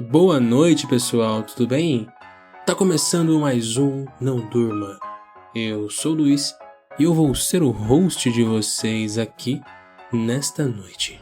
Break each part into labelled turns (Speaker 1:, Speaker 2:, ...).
Speaker 1: Boa noite, pessoal, tudo bem? Tá começando mais um Não Durma. Eu sou o Luiz e eu vou ser o host de vocês aqui nesta noite.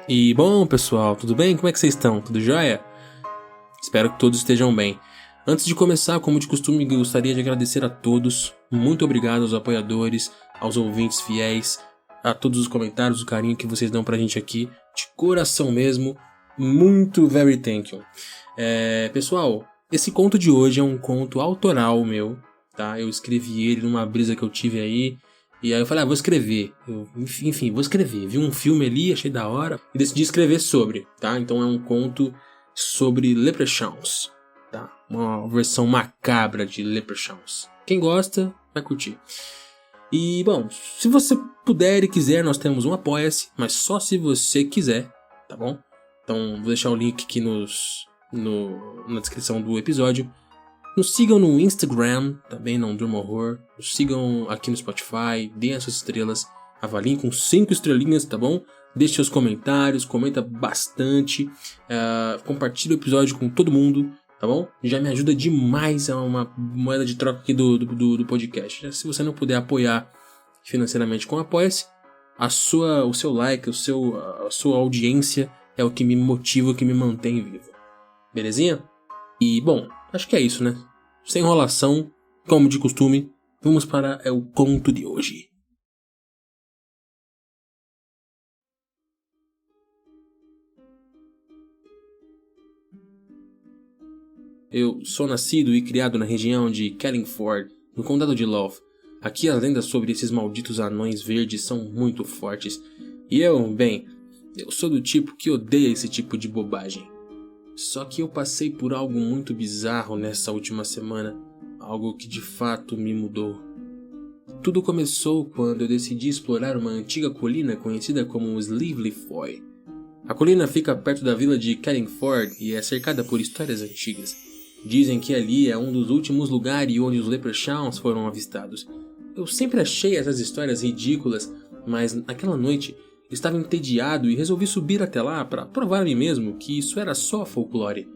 Speaker 1: E bom, pessoal, tudo bem? Como é que vocês estão? Tudo jóia? Espero que todos estejam bem. Antes de começar, como de costume, gostaria de agradecer a todos. Muito obrigado aos apoiadores, aos ouvintes fiéis, a todos os comentários, o carinho que vocês dão pra gente aqui. De coração mesmo. Muito very thank you. Pessoal, esse conto de hoje é um conto autoral meu, tá? Eu escrevi ele numa brisa que eu tive aí. E aí eu falei, vou escrever. Enfim, vou escrever. Vi um filme ali, achei da hora. E decidi escrever sobre, tá? Então é um conto sobre Leprechauns, tá? Uma versão macabra de Leprechauns. Quem gosta, vai curtir. E, bom, se você puder e quiser, nós temos um Apoia-se. Mas só se você quiser, tá bom? Então vou deixar o link aqui na descrição do episódio. Nos sigam no Instagram, também Não Durma Horror. Nos sigam aqui no Spotify, deem as suas estrelas, avaliem com 5 estrelinhas, tá bom? Deixe seus comentários, comenta bastante, compartilhe o episódio com todo mundo, tá bom? Já me ajuda demais, é uma moeda de troca aqui do podcast. Se você não puder apoiar financeiramente com o Apoia-se, o seu like, a sua audiência é o que me motiva, o que me mantém vivo. Belezinha? E, bom, acho que é isso, né? Sem enrolação, como de costume, vamos para o conto de hoje. Eu sou nascido e criado na região de Carlingford, no condado de Louth. Aqui as lendas sobre esses malditos anões verdes são muito fortes. E eu sou do tipo que odeia esse tipo de bobagem. Só que eu passei por algo muito bizarro nessa última semana, algo que de fato me mudou. Tudo começou quando eu decidi explorar uma antiga colina conhecida como Slively Foy. A colina fica perto da vila de Carlingford e é cercada por histórias antigas. Dizem que ali é um dos últimos lugares onde os Leprechauns foram avistados. Eu sempre achei essas histórias ridículas, mas naquela noite estava entediado e resolvi subir até lá para provar a mim mesmo que isso era só folclore.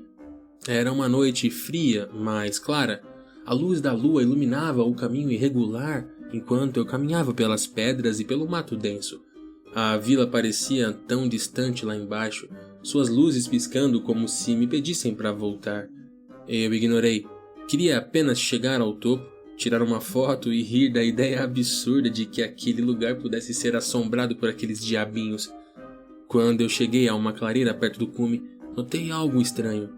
Speaker 1: Era uma noite fria, mas clara. A luz da lua iluminava o caminho irregular enquanto eu caminhava pelas pedras e pelo mato denso. A vila parecia tão distante lá embaixo, suas luzes piscando como se me pedissem para voltar. Eu ignorei. Queria apenas chegar ao topo, tirar uma foto e rir da ideia absurda de que aquele lugar pudesse ser assombrado por aqueles diabinhos. Quando eu cheguei a uma clareira perto do cume, notei algo estranho.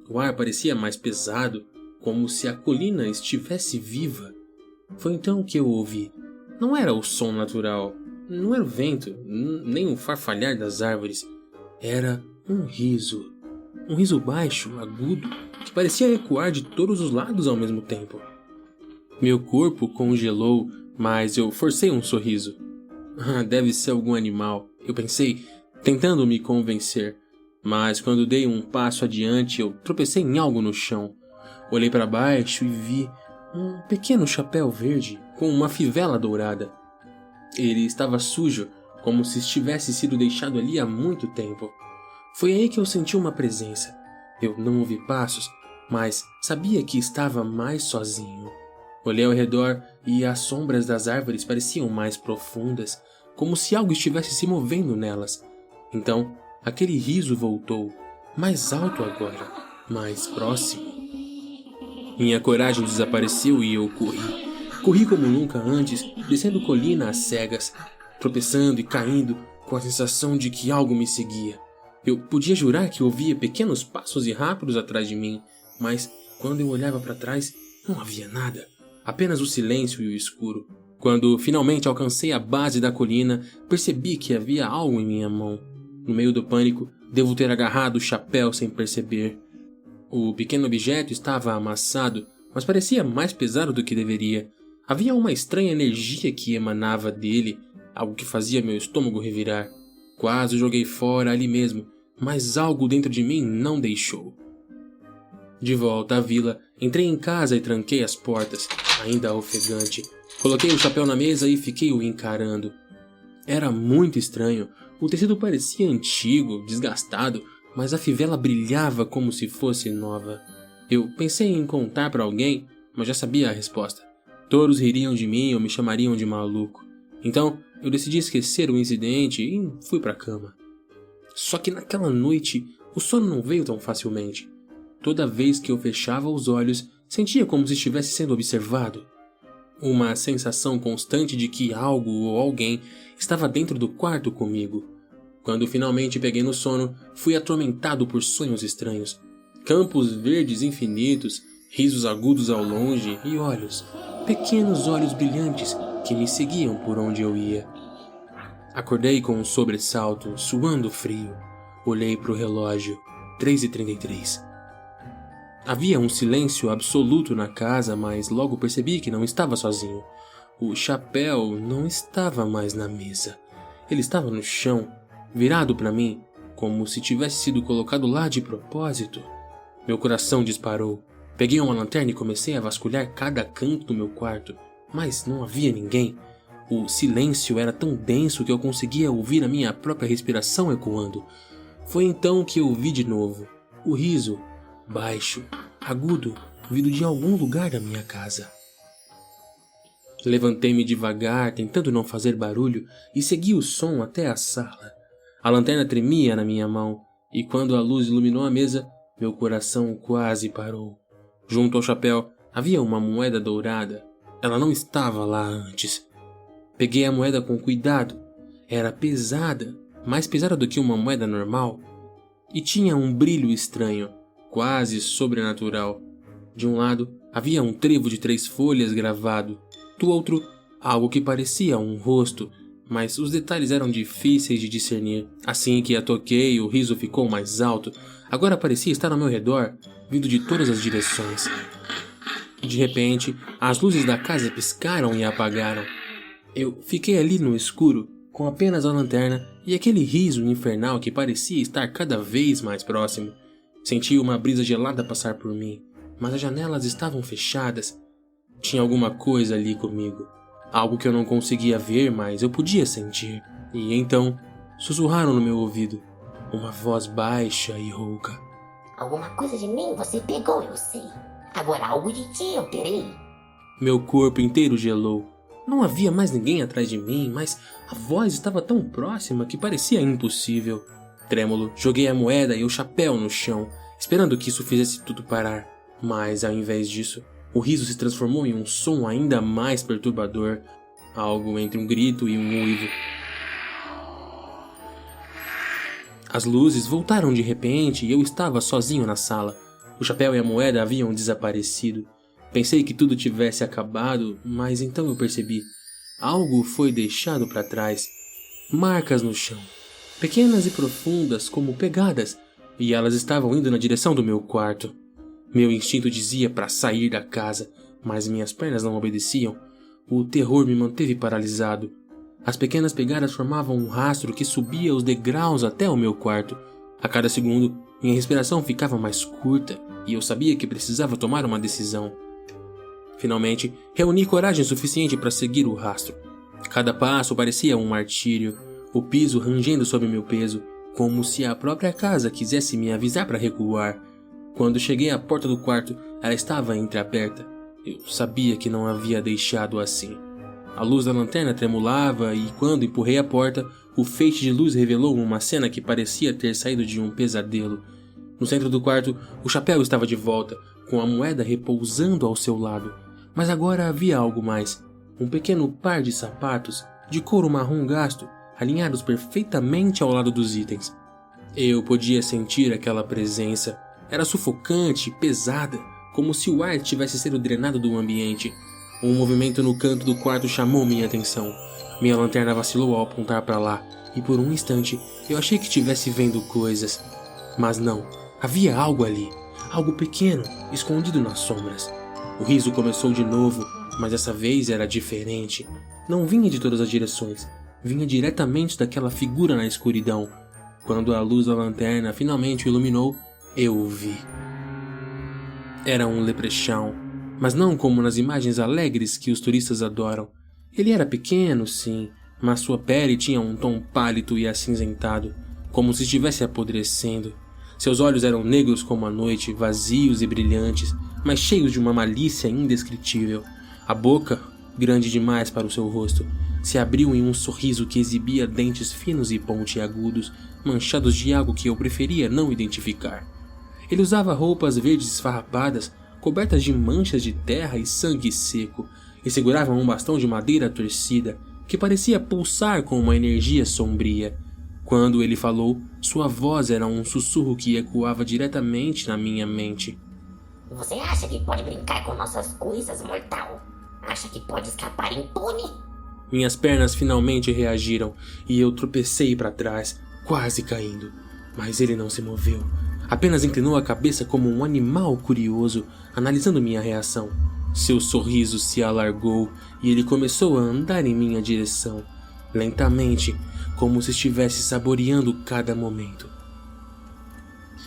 Speaker 1: O ar parecia mais pesado, como se a colina estivesse viva. Foi então que eu ouvi. Não era o som natural, não era o vento, nem o farfalhar das árvores. Era um riso. Um riso baixo, agudo, que parecia ecoar de todos os lados ao mesmo tempo. Meu corpo congelou, mas eu forcei um sorriso. Deve ser algum animal, eu pensei, tentando me convencer. Mas quando dei um passo adiante, eu tropecei em algo no chão. Olhei para baixo e vi um pequeno chapéu verde com uma fivela dourada. Ele estava sujo, como se tivesse sido deixado ali há muito tempo. Foi aí que eu senti uma presença. Eu não ouvi passos, mas sabia que estava mais sozinho. Olhei ao redor e as sombras das árvores pareciam mais profundas, como se algo estivesse se movendo nelas. Então, aquele riso voltou, mais alto agora, mais próximo. Minha coragem desapareceu e eu corri. Corri como nunca antes, descendo colina às cegas, tropeçando e caindo com a sensação de que algo me seguia. Eu podia jurar que ouvia pequenos passos e rápidos atrás de mim, mas quando eu olhava para trás, não havia nada. Apenas o silêncio e o escuro. Quando finalmente alcancei a base da colina, percebi que havia algo em minha mão. No meio do pânico, devo ter agarrado o chapéu sem perceber. O pequeno objeto estava amassado, mas parecia mais pesado do que deveria. Havia uma estranha energia que emanava dele, algo que fazia meu estômago revirar. Quase o joguei fora ali mesmo, mas algo dentro de mim não deixou. De volta à vila, entrei em casa e tranquei as portas, ainda ofegante. Coloquei o chapéu na mesa e fiquei o encarando. Era muito estranho. O tecido parecia antigo, desgastado, mas a fivela brilhava como se fosse nova. Eu pensei em contar para alguém, mas já sabia a resposta. Todos ririam de mim ou me chamariam de maluco. Então, eu decidi esquecer o incidente e fui para a cama. Só que naquela noite, o sono não veio tão facilmente. Toda vez que eu fechava os olhos, sentia como se estivesse sendo observado. Uma sensação constante de que algo ou alguém estava dentro do quarto comigo. Quando finalmente peguei no sono, fui atormentado por sonhos estranhos. Campos verdes infinitos, risos agudos ao longe e olhos, pequenos olhos brilhantes que me seguiam por onde eu ia. Acordei com um sobressalto, suando frio. Olhei para o relógio, 3h33. Havia um silêncio absoluto na casa, mas logo percebi que não estava sozinho. O chapéu não estava mais na mesa. Ele estava no chão, virado para mim, como se tivesse sido colocado lá de propósito. Meu coração disparou. Peguei uma lanterna e comecei a vasculhar cada canto do meu quarto, mas não havia ninguém. O silêncio era tão denso que eu conseguia ouvir a minha própria respiração ecoando. Foi então que eu ouvi de novo o riso, baixo, agudo, vindo de algum lugar da minha casa. Levantei-me devagar, tentando não fazer barulho, e segui o som até a sala. A lanterna tremia na minha mão, e quando a luz iluminou a mesa, meu coração quase parou. Junto ao chapéu havia uma moeda dourada. Ela não estava lá antes. Peguei a moeda com cuidado. Era pesada, mais pesada do que uma moeda normal, e tinha um brilho estranho, quase sobrenatural. De um lado, havia um trevo de 3 folhas gravado. Do outro, algo que parecia um rosto, mas os detalhes eram difíceis de discernir. Assim que a toquei, o riso ficou mais alto. Agora parecia estar ao meu redor, vindo de todas as direções. De repente, as luzes da casa piscaram e apagaram. Eu fiquei ali no escuro, com apenas a lanterna e aquele riso infernal que parecia estar cada vez mais próximo. Senti uma brisa gelada passar por mim, mas as janelas estavam fechadas. Tinha alguma coisa ali comigo. Algo que eu não conseguia ver, mas eu podia sentir. E então, sussurraram no meu ouvido. Uma voz baixa e rouca.
Speaker 2: Alguma coisa de mim você pegou, eu sei. Agora algo de ti eu terei.
Speaker 1: Meu corpo inteiro gelou. Não havia mais ninguém atrás de mim, mas a voz estava tão próxima que parecia impossível. Trêmulo, joguei a moeda e o chapéu no chão, esperando que isso fizesse tudo parar. Mas, ao invés disso, o riso se transformou em um som ainda mais perturbador. Algo entre um grito e um uivo. As luzes voltaram de repente e eu estava sozinho na sala. O chapéu e a moeda haviam desaparecido. Pensei que tudo tivesse acabado, mas então eu percebi. Algo foi deixado para trás. Marcas no chão. Pequenas e profundas como pegadas. E elas estavam indo na direção do meu quarto. Meu instinto dizia para sair da casa, mas minhas pernas não obedeciam. O terror me manteve paralisado. As pequenas pegadas formavam um rastro que subia os degraus até o meu quarto. A cada segundo, minha respiração ficava mais curta e eu sabia que precisava tomar uma decisão. Finalmente, reuni coragem suficiente para seguir o rastro. Cada passo parecia um martírio, o piso rangendo sob meu peso, como se a própria casa quisesse me avisar para recuar. Quando cheguei à porta do quarto, ela estava entreaberta. Eu sabia que não havia deixado assim. A luz da lanterna tremulava e, quando empurrei a porta, o feixe de luz revelou uma cena que parecia ter saído de um pesadelo. No centro do quarto, o chapéu estava de volta, com a moeda repousando ao seu lado. Mas agora havia algo mais. Um pequeno par de sapatos, de couro marrom gasto, alinhados perfeitamente ao lado dos itens. Eu podia sentir aquela presença. Era sufocante, pesada, como se o ar tivesse sido drenado do ambiente. Um movimento no canto do quarto chamou minha atenção. Minha lanterna vacilou ao apontar para lá, e por um instante eu achei que estivesse vendo coisas. Mas não, havia algo ali, algo pequeno, escondido nas sombras. O riso começou de novo, mas dessa vez era diferente. Não vinha de todas as direções. vinha diretamente daquela figura na escuridão. Quando a luz da lanterna finalmente o iluminou, eu o vi. Era um leprechaun, mas não como nas imagens alegres que os turistas adoram. Ele era pequeno, sim, mas sua pele tinha um tom pálido e acinzentado, como se estivesse apodrecendo. Seus olhos eram negros como a noite, vazios e brilhantes, mas cheios de uma malícia indescritível. A boca, grande demais para o seu rosto, se abriu em um sorriso que exibia dentes finos e pontiagudos, manchados de algo que eu preferia não identificar. Ele usava roupas verdes esfarrapadas, cobertas de manchas de terra e sangue seco, e segurava um bastão de madeira torcida, que parecia pulsar com uma energia sombria. Quando ele falou, sua voz era um sussurro que ecoava diretamente na minha mente.
Speaker 2: Você acha que pode brincar com nossas coisas, mortal? Acha que pode escapar impune?
Speaker 1: Minhas pernas finalmente reagiram e eu tropecei para trás, quase caindo. Mas ele não se moveu. Apenas inclinou a cabeça como um animal curioso, analisando minha reação. Seu sorriso se alargou e ele começou a andar em minha direção, lentamente, como se estivesse saboreando cada momento.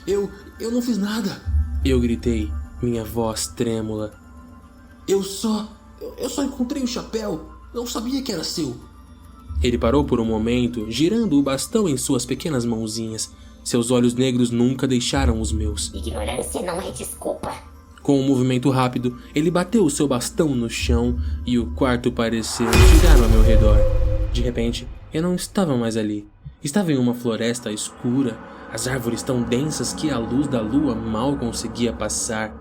Speaker 1: Eu não fiz nada, eu gritei, minha voz trêmula. Eu só encontrei o chapéu, não sabia que era seu. Ele parou por um momento, girando o bastão em suas pequenas mãozinhas. Seus olhos negros nunca deixaram os meus.
Speaker 2: Ignorância não é desculpa.
Speaker 1: Com um movimento rápido, ele bateu o seu bastão no chão e o quarto pareceu girar ao meu redor. De repente, eu não estava mais ali. Estava em uma floresta escura, as árvores tão densas que a luz da lua mal conseguia passar.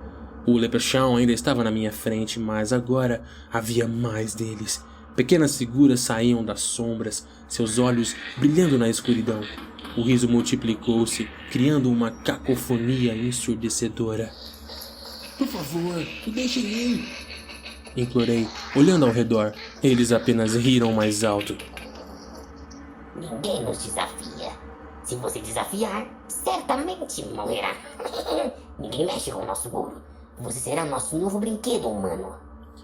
Speaker 1: O leprechaun ainda estava na minha frente, mas agora havia mais deles. Pequenas figuras saíam das sombras, seus olhos brilhando na escuridão. O riso multiplicou-se, criando uma cacofonia ensurdecedora. Por favor, me deixem ir, implorei, olhando ao redor. Eles apenas riram mais alto.
Speaker 2: Ninguém nos desafia. Se você desafiar, certamente morrerá. Ninguém mexe com o nosso ouro. Você será nosso novo brinquedo humano.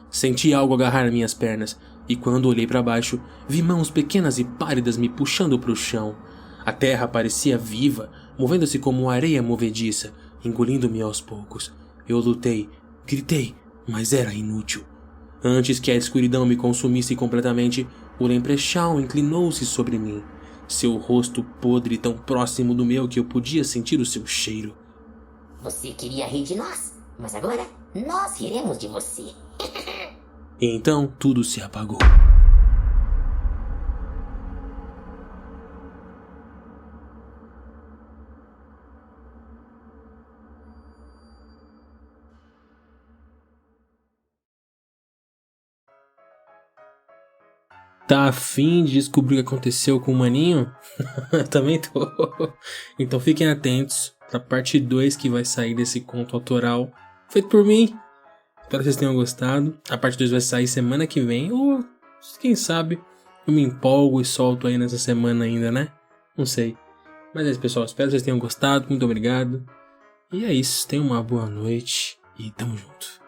Speaker 1: Senti algo agarrar minhas pernas, e quando olhei para baixo, vi mãos pequenas e pálidas me puxando para o chão. A terra parecia viva, movendo-se como areia movediça, engolindo-me aos poucos. Eu lutei, gritei, mas era inútil. Antes que a escuridão me consumisse completamente, o leprechaun inclinou-se sobre mim. Seu rosto podre tão próximo do meu que eu podia sentir o seu cheiro.
Speaker 2: Você queria rir de nós, mas agora nós riremos de você.
Speaker 1: E então tudo se apagou. Tá afim de descobrir o que aconteceu com o maninho? Também tô. Então fiquem atentos pra parte 2 que vai sair desse conto autoral feito por mim. Espero que vocês tenham gostado. A parte 2 vai sair semana que vem, ou quem sabe eu me empolgo e solto aí nessa semana ainda, né? Não sei. Mas é isso, pessoal. Espero que vocês tenham gostado. Muito obrigado. E é isso. Tenham uma boa noite e tamo junto.